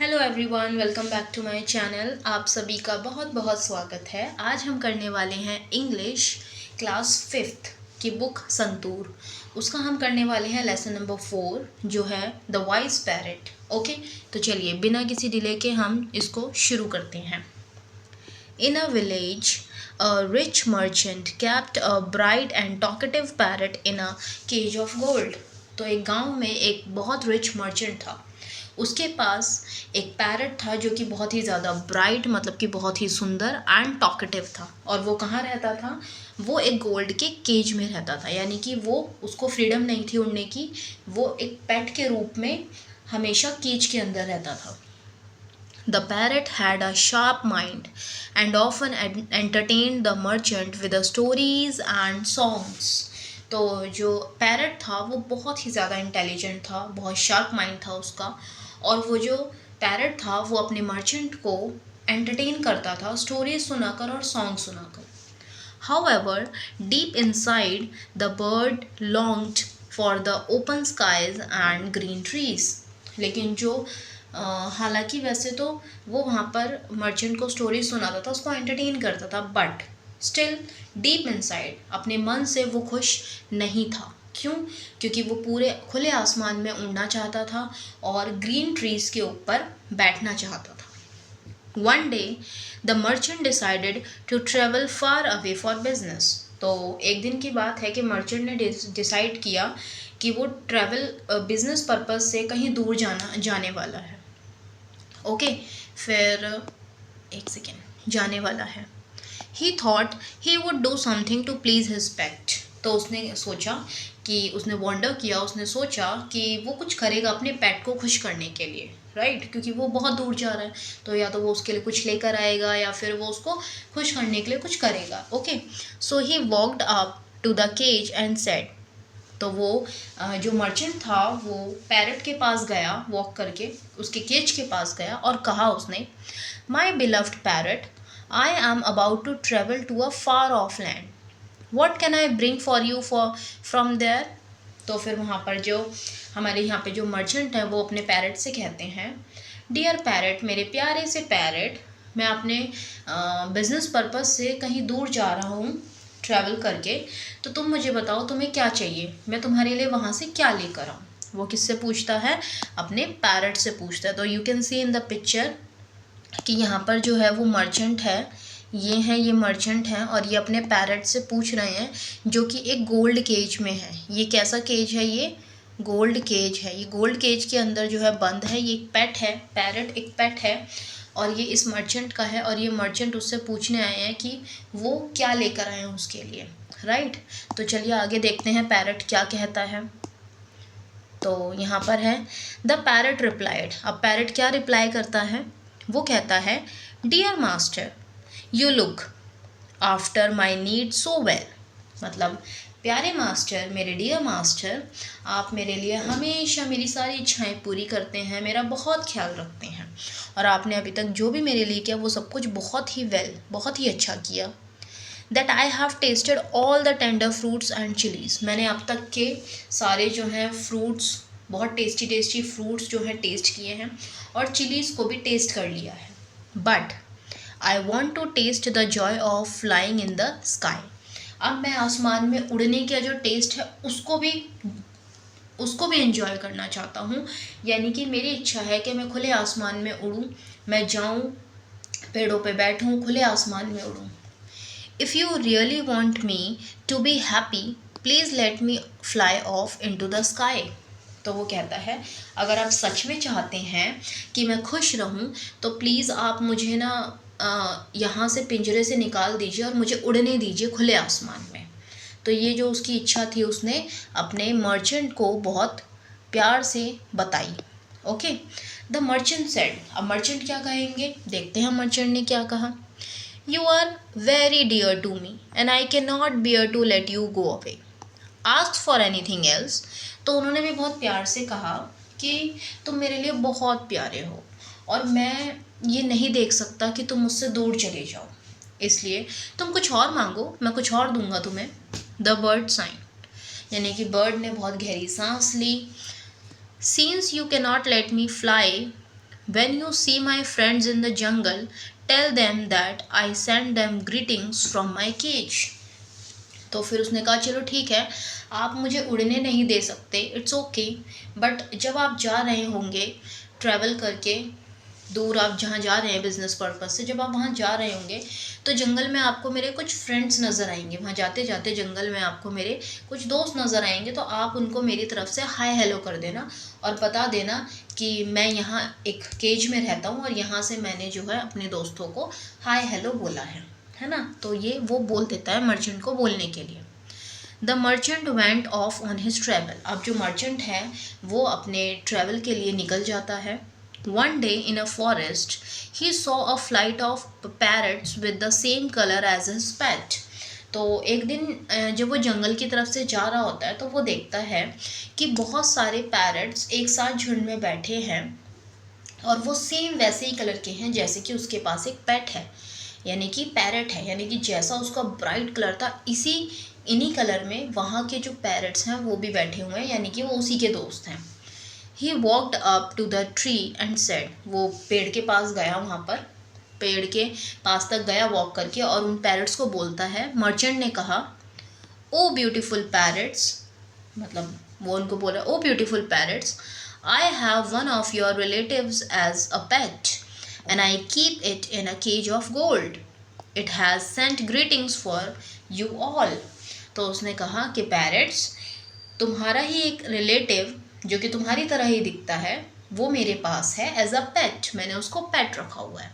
Hello everyone, welcome back to my channel. आप सभी का बहुत बहुत स्वागत है। आज हम करने वाले हैं इंग्लिश क्लास 5th की बुक संतूर। उसका हम करने वाले हैं लेसन नंबर 4 जो है द वाइज पैरेट। ओके, तो चलिए बिना किसी डिले के हम इसको शुरू करते हैं। In a village, a rich merchant kept a bright and talkative parrot in a cage of gold. तो एक गांव में एक बहुत रिच मर्चेंट था। उसके पास एक पैरट था जो कि बहुत ही ज़्यादा ब्राइट, मतलब कि बहुत ही सुंदर एंड टॉकेटिव था। और वो कहाँ रहता था? वो एक गोल्ड के केज में रहता था, यानी कि वो उसको फ्रीडम नहीं थी उड़ने की। वो एक पेट के रूप में हमेशा केज के अंदर रहता था। The parrot had a sharp mind and often entertained the merchant with the stories and songs. तो जो पैरट था वो बहुत ही ज़्यादा इंटेलिजेंट था, बहुत शार्प माइंड था उसका। और वो जो पैरट था वो अपने मर्चेंट को एंटरटेन करता था स्टोरीज सुनाकर और सॉन्ग सुनाकर। However, deep inside, the bird longed for the open skies and green trees. लेकिन जो हालांकि वैसे तो वो वहाँ पर मर्चेंट को स्टोरी सुनाता था, उसको एंटरटेन करता था, बट स्टिल डीप इनसाइड अपने मन से वो खुश नहीं था। क्यों? क्योंकि वो पूरे खुले आसमान में उड़ना चाहता था और ग्रीन ट्रीज के ऊपर बैठना चाहता था। One day, the merchant decided to travel far away for business. तो एक दिन की बात है कि मर्चेंट ने डिसाइड किया कि वो ट्रैवल बिजनेस पर्पज से कहीं दूर जाने वाला है। ओके, फिर एक सेकेंड, जाने वाला है। He thought he would do something to please his pet. तो उसने सोचा कि उसने वॉन्डर किया, उसने सोचा कि वो कुछ करेगा अपने पेट को खुश करने के लिए, राइट? क्योंकि वो बहुत दूर जा रहा है, तो या तो वो उसके लिए कुछ लेकर आएगा या फिर वो उसको खुश करने के लिए कुछ करेगा। Okay, so he walked up to the cage and said. तो वो जो मर्चेंट था वो पैरट के पास गया, वॉक करके उसके केज के पास गया और कहा उसने, my beloved parrot, I am about to travel to a far off land, what can I bring for you from there. तो फिर वहाँ पर जो हमारे यहाँ पे जो मर्चेंट है वो अपने पैरट से कहते हैं, डियर पैरट, मेरे प्यारे से पैरट, मैं अपने बिजनेस पर्पज से कहीं दूर जा रहा हूँ ट्रैवल करके, तो तुम मुझे बताओ तुम्हें क्या चाहिए, मैं तुम्हारे लिए वहाँ से क्या लेकर आऊँ। वो किससे पूछता है? अपने पैरट से पूछता है। तो you can see in the picture कि यहाँ पर जो है वो मर्चेंट है, ये मर्चेंट हैं और ये अपने पैरट से पूछ रहे हैं, जो कि एक गोल्ड केज में है। ये कैसा केज है? ये गोल्ड केज है। ये गोल्ड केज के अंदर जो है बंद है। ये एक पेट है, पैरट एक पेट है और ये इस मर्चेंट का है। और ये मर्चेंट उससे पूछने आए हैं कि वो क्या लेकर आए हैं उसके लिए, राइट? तो चलिए आगे देखते हैं पैरट क्या कहता है। तो यहाँ पर है, द पैरट रिप्लाइड। अब पैरट क्या रिप्लाई करता है? वो कहता है, dear master, you look after my need so well. मतलब, प्यारे मास्टर, मेरे डियर मास्टर, आप मेरे लिए हमेशा मेरी सारी इच्छाएं पूरी करते हैं, मेरा बहुत ख्याल रखते हैं और आपने अभी तक जो भी मेरे लिए किया वो सब कुछ बहुत ही बहुत ही अच्छा किया। That I have tested all the tender fruits and chillies. मैंने अब तक के सारे जो हैं फ्रूट्स, बहुत टेस्टी टेस्टी फ्रूट्स जो हैं टेस्ट किए हैं और चिलीज़ को भी टेस्ट कर लिया है। But I want to test the joy of flying in the sky. अब मैं आसमान में उड़ने का जो टेस्ट है उसको भी एंजॉय करना चाहता हूँ। यानी कि मेरी इच्छा है कि मैं खुले आसमान में उड़ूँ, मैं जाऊँ पेड़ों पे बैठूँ, खुले आसमान में उड़ूँ। If you really want me to be happy, please let me fly off in to the sky. तो वो कहता है, अगर आप सच में चाहते हैं कि मैं खुश रहूं तो प्लीज़ आप मुझे ना यहाँ से पिंजरे से निकाल दीजिए और मुझे उड़ने दीजिए खुले आसमान में। तो ये जो उसकी इच्छा थी उसने अपने मर्चेंट को बहुत प्यार से बताई। Okay, the merchant said. अब मर्चेंट क्या कहेंगे, देखते हैं मर्चेंट ने क्या कहा। You are very dear to me and I can not bear to let you go away, ask for anything else. तो उन्होंने भी बहुत प्यार से कहा कि तुम मेरे लिए बहुत प्यारे हो और मैं ये नहीं देख सकता कि तुम मुझसे दूर चले जाओ, इसलिए तुम कुछ और मांगो, मैं कुछ और दूंगा तुम्हें। द बर्ड साइन, यानी कि बर्ड ने बहुत गहरी सांस ली। Since you can not let me fly When you see my friends in the jungle, tell them that I send them greetings from my cage. तो फिर उसने कहा चलो ठीक है, आप मुझे उड़ने नहीं दे सकते, इट्स ओके, बट जब आप जा रहे होंगे ट्रैवल करके दूर, आप जहाँ जा रहे हैं बिजनेस पर्पज़ से, जब आप वहाँ जा रहे होंगे तो जंगल में आपको मेरे कुछ फ्रेंड्स नज़र आएंगे, वहाँ जाते जाते जंगल में आपको मेरे कुछ दोस्त नज़र आएंगे, तो आप उनको मेरी तरफ से हाय हेलो कर देना और बता देना कि मैं यहाँ एक केज में रहता हूँ और यहाँ से मैंने जो है अपने दोस्तों को हाय हेलो बोला है ना। तो ये वो बोल देता है मर्चेंट को बोलने के लिए। The merchant went of on his travel. अब जो मर्चेंट है वो अपने ट्रैवल के लिए निकल जाता है। One day in a forest, he saw a flight of parrots with the same color as his pet. तो एक दिन जब वो जंगल की तरफ से जा रहा होता है तो वो देखता है कि बहुत सारे पैरट्स एक साथ झुंड में बैठे हैं और वो सेम वैसे ही कलर के हैं जैसे कि उसके पास एक पेट है, यानी कि पैरट है, यानी कि जैसा उसका ब्राइट कलर था इन्हीं कलर में वहाँ के जो पैरट्स हैं वो भी बैठे हुए हैं, यानी कि वो उसी के दोस्त हैं। He walked up to the tree and said, वो पेड़ के पास गया, वहाँ पर पेड़ के पास तक गया वॉक करके और उन पैरट्स को बोलता है। मर्चेंट ने कहा, ओ ब्यूटीफुल पैरट्स, मतलब वो उनको बोला, oh beautiful parrots, I have one of your relatives as a pet and I keep it in a cage of gold, it has sent greetings for you all. तो उसने कहा कि पैरट्स, तुम्हारा ही एक रिलेटिव जो कि तुम्हारी तरह ही दिखता है वो मेरे पास है एज अ पेट, मैंने उसको पेट रखा हुआ है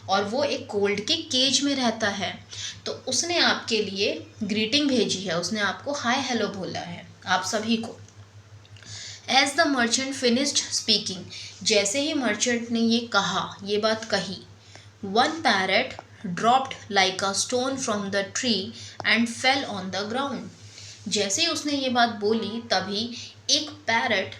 और वो एक गोल्ड के केज में रहता है, तो उसने आपके लिए ग्रीटिंग भेजी है, उसने आपको हाय हेलो बोला है आप सभी को। As the merchant finished speaking, जैसे ही मर्चेंट ने ये कहा, ये बात कही, one parrot dropped like a stone from the tree and fell on the ground. जैसे ही उसने ये बात बोली तभी एक पैरट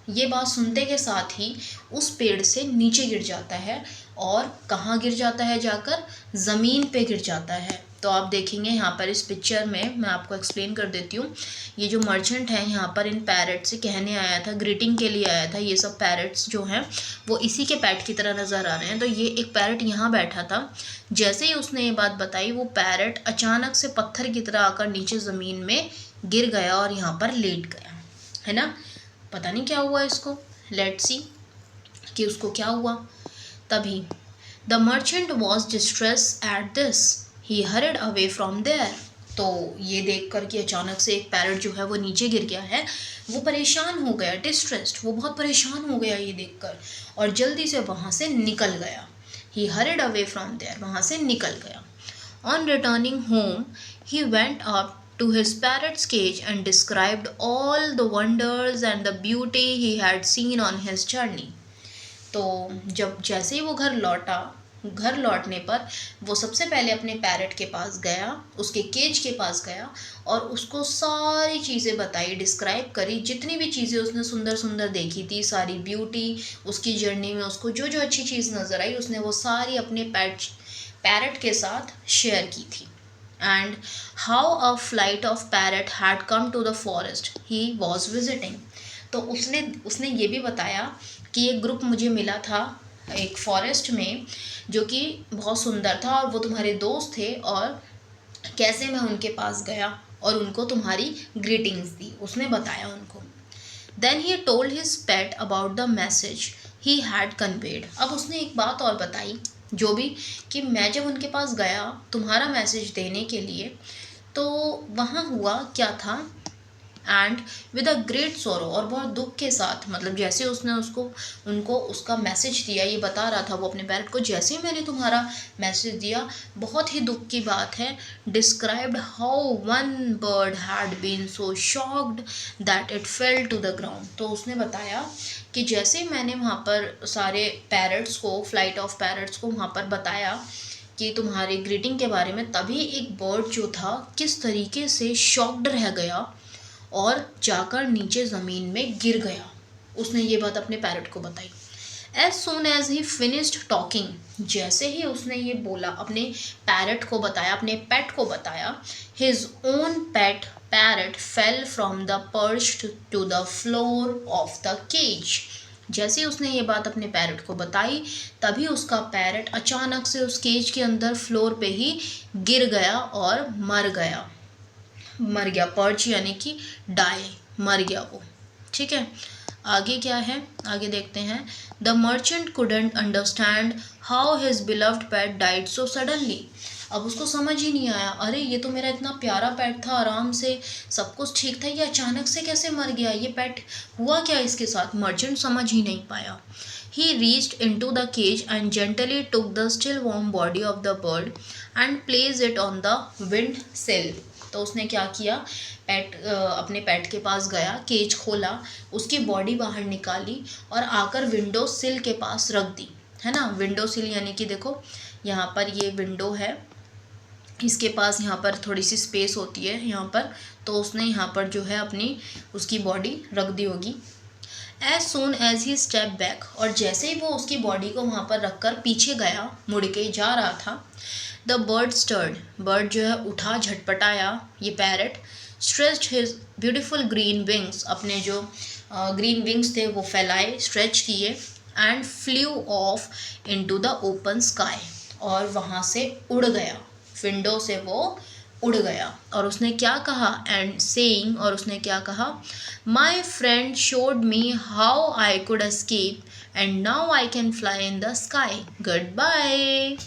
ये बात सुनते के साथ ही उस पेड़ से नीचे गिर जाता है और कहाँ गिर जाता है, जाकर ज़मीन पे गिर जाता है। तो आप देखेंगे यहाँ पर इस पिक्चर में, मैं आपको एक्सप्लेन कर देती हूँ। ये जो मर्चेंट है यहाँ पर इन पैरट से कहने आया था, ग्रीटिंग के लिए आया था। ये सब पैरट्स जो हैं वो इसी के पैट की तरह नज़र आ रहे हैं। तो ये एक पैरट यहाँ बैठा था, जैसे ही उसने ये बात बताई वो पैरट अचानक से पत्थर की तरह आकर नीचे ज़मीन में गिर गया और यहाँ पर लेट गया, है ना। पता नहीं क्या हुआ इसको, लेट्स सी कि उसको क्या हुआ। तभी the merchant was distress at this, he hurried away from there. तो ये देख कर कि अचानक से एक पैरट जो है वो नीचे गिर गया है, वो परेशान हो गया, डिस्ट्रेस्ड, वो बहुत परेशान हो गया ये देखकर और जल्दी से वहाँ से निकल गया। ही हरिड अवे फ्रॉम देयर, वहाँ से निकल गया। On returning home he went up to his parrot's cage and described all the wonders and the beauty he had seen on his journey. तो जब जैसे ही वो घर लौटने पर वो सबसे पहले अपने पैरट के पास गया, उसके केज के पास गया और उसको सारी चीज़ें बताई, डिस्क्राइब करी, जितनी भी चीज़ें उसने सुंदर सुंदर देखी थी, सारी ब्यूटी उसकी जर्नी में उसको जो जो अच्छी चीज़ नज़र आई उसने वो सारी अपने पैरट के साथ शेयर की थी। And how a flight of parrot had come to the forest he was visiting. तो उसने ये भी बताया कि एक ग्रुप मुझे मिला था एक फॉरेस्ट में जो कि बहुत सुंदर था और वो तुम्हारे दोस्त थे और कैसे मैं उनके पास गया और उनको तुम्हारी ग्रीटिंग्स दी, उसने बताया उनको। Then he told his pet about the message he had conveyed. अब उसने एक बात और बताई जो भी, कि मैं जब उनके पास गया तुम्हारा मैसेज देने के लिए तो वहाँ हुआ क्या था, एंड विद अ ग्रेट सोरो, और बहुत दुख के साथ, मतलब जैसे उसने उनको उसका मैसेज दिया, ये बता रहा था वो अपने पैरट को, जैसे ही मैंने तुम्हारा मैसेज दिया बहुत ही दुख की बात है, described how one bird had been so shocked that it fell to the ground. तो उसने बताया कि जैसे ही मैंने वहाँ पर सारे पैरट्स को, फ्लाइट ऑफ पैरट्स को वहाँ पर बताया कि तुम्हारी ग्रीटिंग के बारे में, तभी एक बर्ड जो था किस तरीके से शॉक्ड रह गया और जाकर नीचे ज़मीन में गिर गया। उसने ये बात अपने पैरट को बताई। As soon as he finished talking, जैसे ही उसने ये बोला, अपने पैरट को बताया, अपने पेट को बताया, his own pet parrot fell from the perch to the floor of the cage. जैसे ही उसने ये बात अपने पैरट को बताई तभी उसका पैरट अचानक से उस केज के अंदर फ्लोर पे ही गिर गया और मर गया। पर्च यानी कि डाई, मर गया वो। ठीक है, आगे क्या है, आगे देखते हैं। The merchant couldn't understand how his beloved pet died so suddenly. अब उसको समझ ही नहीं आया, अरे ये तो मेरा इतना प्यारा पेट था, आराम से सब कुछ ठीक था, ये अचानक से कैसे मर गया, ये पेट हुआ क्या इसके साथ। मर्चेंट समझ ही नहीं पाया। He reached into the cage and gently took the still warm body of the bird and placed it on the windsill. तो उसने क्या किया, अपने पेट के पास गया, केज खोला, उसकी बॉडी बाहर निकाली और आकर विंडो सिल के पास रख दी, है ना। विंडो सिल यानी कि देखो यहाँ पर ये विंडो है, इसके पास यहाँ पर थोड़ी सी स्पेस होती है यहाँ पर, तो उसने यहाँ पर जो है अपनी उसकी बॉडी रख दी होगी। As soon as he stepped back, और जैसे ही वो उसकी बॉडी को वहाँ पर रखकर पीछे गया, मुड़ के जा रहा था, द बर्ड स्टर्ड, बर्ड जो है उठा, झटपटाया, ये parrot, stretched his beautiful green wings, अपने जो ग्रीन विंग्स थे वो फैलाए, स्ट्रेच किए, and flew off into the open sky, और वहाँ से उड़ गया, विंडो से वो उड़ गया। और उसने क्या कहा, एंड सेइंग, और उसने क्या कहा, my friend showed me how I could escape and now I can fly in the sky, goodbye.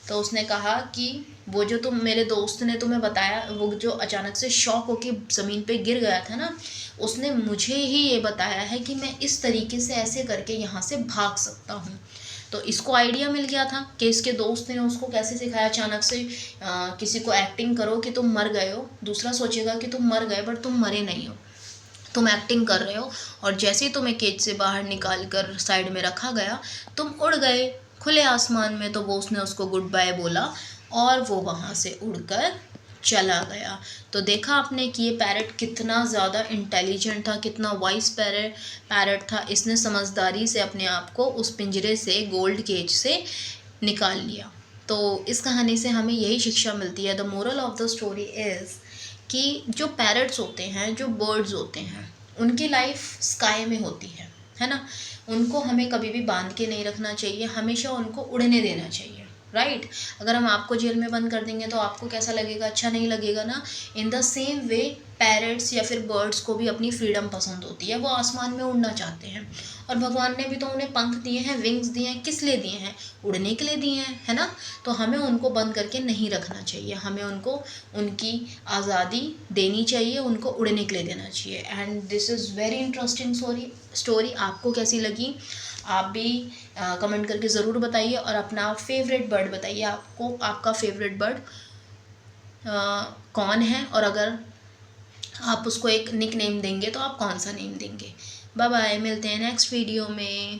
तो उसने कहा कि वो जो तुम मेरे दोस्त ने तुम्हें बताया, वो जो अचानक से शॉक होके ज़मीन पे गिर गया था ना, उसने मुझे ही ये बताया है कि मैं इस तरीके से ऐसे करके यहाँ से भाग सकता हूँ। तो इसको आइडिया मिल गया था कि इसके दोस्त ने उसको कैसे सिखाया, अचानक से किसी को एक्टिंग करो कि तुम मर गए हो, दूसरा सोचेगा कि तुम मर गए बट तुम मरे नहीं हो, तुम एक्टिंग कर रहे हो, और जैसे ही तुम्हें केज से बाहर निकाल कर साइड में रखा गया, तुम उड़ गए खुले आसमान में। तो वो उसने उसको गुड बाय बोला और वो वहाँ से उड़कर चला गया। तो देखा आपने कि ये पैरट कितना ज़्यादा इंटेलिजेंट था, कितना वाइस पैरट था। इसने समझदारी से अपने आप को उस पिंजरे से, गोल्ड केज से निकाल लिया। तो इस कहानी से हमें यही शिक्षा मिलती है, the moral of the story is कि जो पैरट्स होते हैं, जो बर्ड्स होते हैं, उनकी लाइफ स्काई में होती है ना। उनको हमें कभी भी बांध के नहीं रखना चाहिए, हमेशा उनको उड़ने देना चाहिए, राइट। अगर हम आपको जेल में बंद कर देंगे तो आपको कैसा लगेगा, अच्छा नहीं लगेगा ना। In the same way parrots या फिर बर्ड्स को भी अपनी फ्रीडम पसंद होती है, वो आसमान में उड़ना चाहते हैं, और भगवान ने भी तो उन्हें पंख दिए हैं, विंग्स दिए हैं, किस लिए दिए हैं, उड़ने के लिए दिए हैं, है ना। तो हमें उनको बंद करके नहीं रखना चाहिए, हमें उनको उनकी आज़ादी देनी चाहिए, उनको उड़ने के लिए देना चाहिए। And this is very interesting story. आपको कैसी लगी आप भी कमेंट करके ज़रूर बताइए, और अपना फेवरेट बर्ड बताइए, आपको आपका फेवरेट बर्ड कौन है, और अगर आप उसको एक निक नेम देंगे तो आप कौन सा नेम देंगे। बाय बाय, मिलते हैं नेक्स्ट वीडियो में।